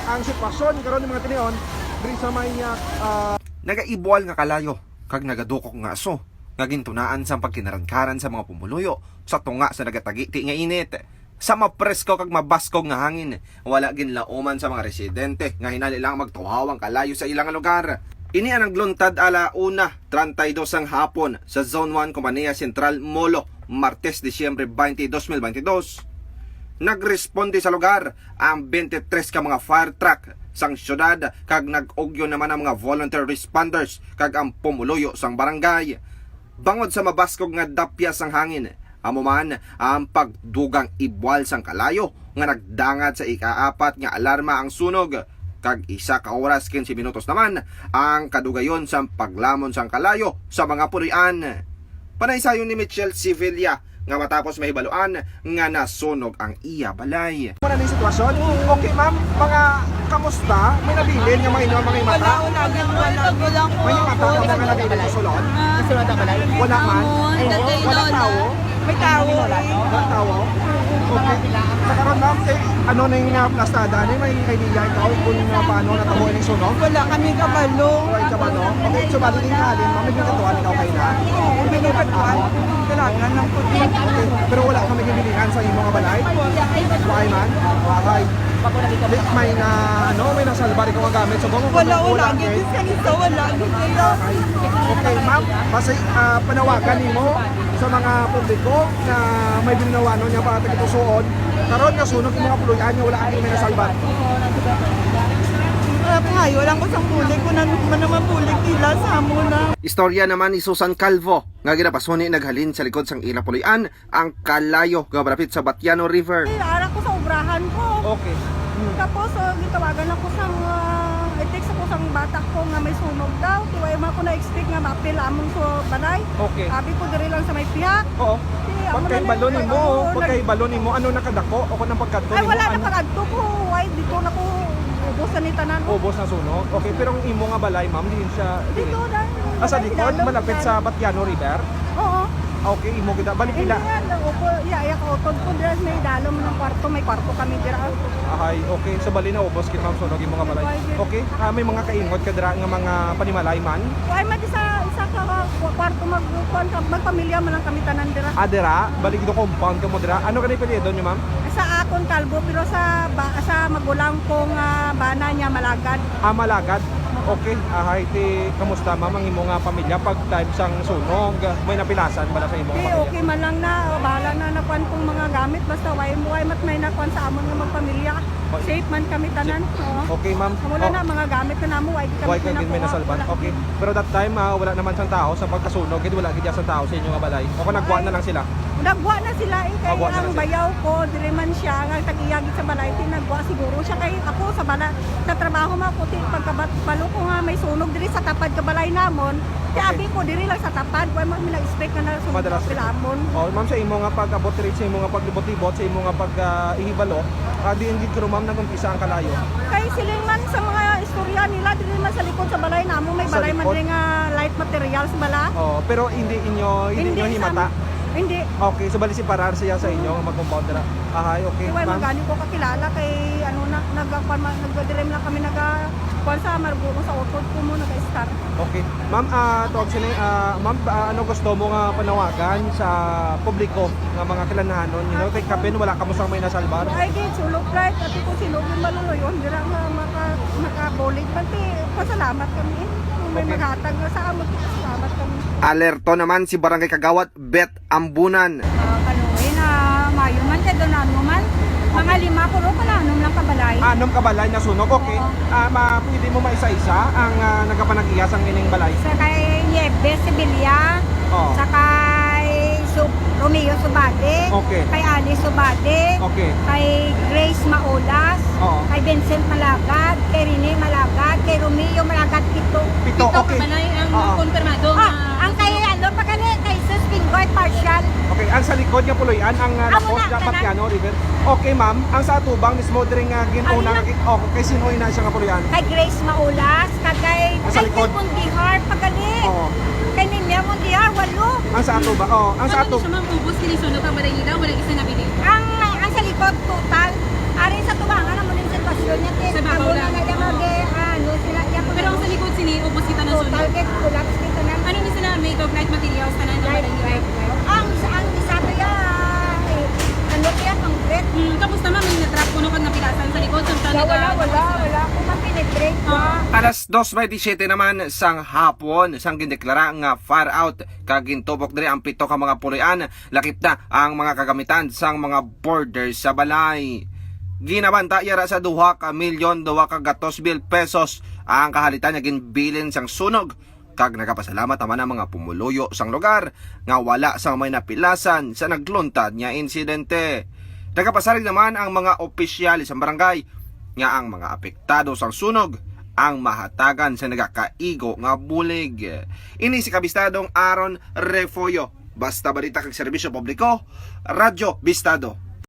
ang sitwasyon karon ng mga tinion diri sa may Nagaibual nga kalayo kag nagadukok nga aso nga gintunaan sa pagkinarangkaran sa mga pumuluyo sa tunga sa nagatagiti nga init. Sa mapresko kag mabaskog nga hangin, wala ginlauman sa mga residente nga hinali lang magtuhawang kalayo sa ilang lugar. Ini ang nagluntad ala 1:32 ang hapon sa Zone 1 Kompanya Sentral Molo, Martes, Disyembre 20, 2022. Nagresponde sa lugar ang 23 ka mga fire truck sang syudad kag nag-ugyo naman ang mga volunteer responders kag ang pumuluyo sang barangay. Bangod sa mabaskog nga dapya sang hangin, amo man ang pagdugang ibwal sang kalayo nga nagdangat sa ika-4 nga alarma ang sunog kag 1 ka oras 15 minutos naman ang kadugayon sa paglamon sang kalayo sa mga pulian. Panaysayon ni Michelle Sevilla nga matapos mahibaluan nga nasunog ang iya balay. Ano na yung sitwasyon? Okay ma'am, mga kamusta? May nabilin nga mga inyo, mga mata? May mata o mga nabilin sa sulod? Wala man? Wala tao? May tao. Wala tao? Okay. Sa karon ma'am, ano na yung plastada? Ano may idea ikaw kung paano natabuhin yung sunog? Wala kami kabalo. Wala ka ba no? Okay, so bali din halin, ma'am, may ginatuan ikaw kayo na? May nagkatuan. Kailangan ng puti. Okay. Pero wala kami gibilihan sa imong balay? Why man? Why? May na may nasalbari ko nga gamit so kung Wala. Gito sa wala. Okay ma'am, basta panawagan nimo sa mga publiko na may binawa niya para tagitusoon karon nga sunog yung mga puluyan niya wala ani may nasalbar. Pahayo lang ko sa pulig ko naman pulig nila sa amo na. Istorya naman ni Susan Calvo nga ginapasuni naghalin sa likod sang ila pulian ang kalayo nga malapit sa Batiano River. Ara ko sa obrahan ko. Okay. Tapos gitawagan ako sa i-text ako sa bata ko nga may sunog daw. Tiway man ko na-expect nga mapil among so balay. Okay. Abi ko diri lang sa may piyak. Oo. Pagkay balon mo, ano nakadako o kung nang pagkadto Ay wala na ano? pagadto ko. Why dito na ko ubusan ni tanan. Ubos na sunog. Okay, pero ang imo nga balay ma'am, din siya Dito dahil. sa likod malapit sa Batiano River. Oo. Okay, imo kita balik Hindi pila. nga, upo, iya ka utod ko dres may dalom ng kwarto, may kwarto kami dira. Ahay, okay. So bali na ubos kit ma'am sunog imo nga balay. Okay, may mga kaingot ka dira nga mga panimalay man. Ay man isa ka kwarto magpamilya man lang kami tanan dira. Dira, balik do compound ka mo dira. Ano kanay pilido niyo ma'am? Sa akon kalbo pero sa magulang kong bana niya malagad. Malagad. Okay, ahay ti kamusta ma'am ang imo nga pamilya pag time sang sunog? May napilasan bala sa imo nga pamilya? Okay man lang na bahala na nakuan kong mga gamit basta way mat may nakuan sa amon nga magpamilya. Safe man kami tanan. Oo. Okay ma'am. Wala na mga gamit na namo way Why ka din may nasalban? Okay. Pero that time wala naman sang tao sa pagkasunog, kaya wala gid sang tao sa inyo nga balay. O kung nagwa na lang sila. Nagwa na sila kay Nagwa na ang lang sila. bayaw ko dire man siya nga tag-iyagit sa balay nagwa siguro siya kay ako sa bala sa trabaho man ko pagkabalo ko nga may sunog diri sa tapad ka balay namon. Kaya abi ko diri lang sa tapad way man mila expect na sunog Madalas. sa pilamon. Oh, ma'am sa imo nga pag-abot diri sa imo nga paglibot-libot sa imo nga pag-ihibalo, di ko ma'am nag-umpisa ang kalayo. Kay siling man sa mga istorya nila diri man sa likod sa balay namon may Sa balay man likod? diri nga light materials bala. Oh, pero hindi inyo himata. Hindi. Okay, so bali si parar siya sa inyo nga mag-compound dira. Ahay, okay. Iway Ma'am. magani ko kakilala kay ano nagdirem lang kami kuan sa marbuko sa utod ko mo nag-start. Okay. Ma'am, tawag sila, ma'am, ano gusto mo nga panawagan sa publiko nga mga kilanahanon, kay kapin wala ka mo sang may nasalbar? Ay gid sulog right at ko sinugin maluluyon dira nga makabolig pati pasalamat kami. Kung may Okay. maghatag nga sa amot salamat kami. Alerto naman si Barangay Kagawad Bet Ambunan. Kanuwi na mayo man kay donan mo man. Mga 5 puro palanom lang kabalay. Anom ka balay na sunog, okay. Pwede mo maisa-isa ang nagapanag-iyas ang ining balay. Sa kay Nieves Sevilla, Oh. sa kay Romeo Subade, Okay. kay Ali Subade, Okay. kay Grace Maulas, Oo. kay Vincent Malagad, kay Rene Malagad, kay Romeo Malagad Pito. Pito, okay. Oo. Konfirmado. Ang kay ano pa kani kay Sus Pingoy Partial. Okay, ang sa likod nga puloy-an ang Amo napos na, na tanan. Batiano River. Okay, ma'am, ang sa atubang mismo diri nga ginuna kay sino ina siya nga puloy-an? Kay Grace Maulas, kay Ang sa likod? Mundihar pagani. Oo. Kay Ninya Mundihar walo. Ang sa atubang, ang sa atubang. Ubus kinisunod ang balay nila, wala isa nabili. Ang sa likod total ari sa tubangan mo din sitwasyon niya Sa babaw lang. Bakit collapse dito na? Ano ni sila may ignite materials na ng barangay? Ang isato ya, ano kaya concrete? Kamusta ma'am, may natrap kuno kag napilasan sa likod sa Wala ko mapenetrate ba? Alas 2:27 naman sang hapon sang gindeklara nga far out kag gintubok diri ang 7 ka mga pulian lakip na ang mga kagamitan sang mga borders sa balay. Ginabanta yara sa 2 milyon 200,000 pesos ang kahalitan nga ginbilin sang sunog kag nagapasalamat naman ang mga pumuluyo sang lugar nga wala sang may napilasan sa nagluntad nga insidente. Nagapasalig naman ang mga opisyal sa barangay nga ang mga apektado sang sunog ang mahatagan sa nagakaigo nga bulig. Ini si Kabistadong Aaron Refollo. Basta balita kag serbisyo publiko, Radyo Bistado.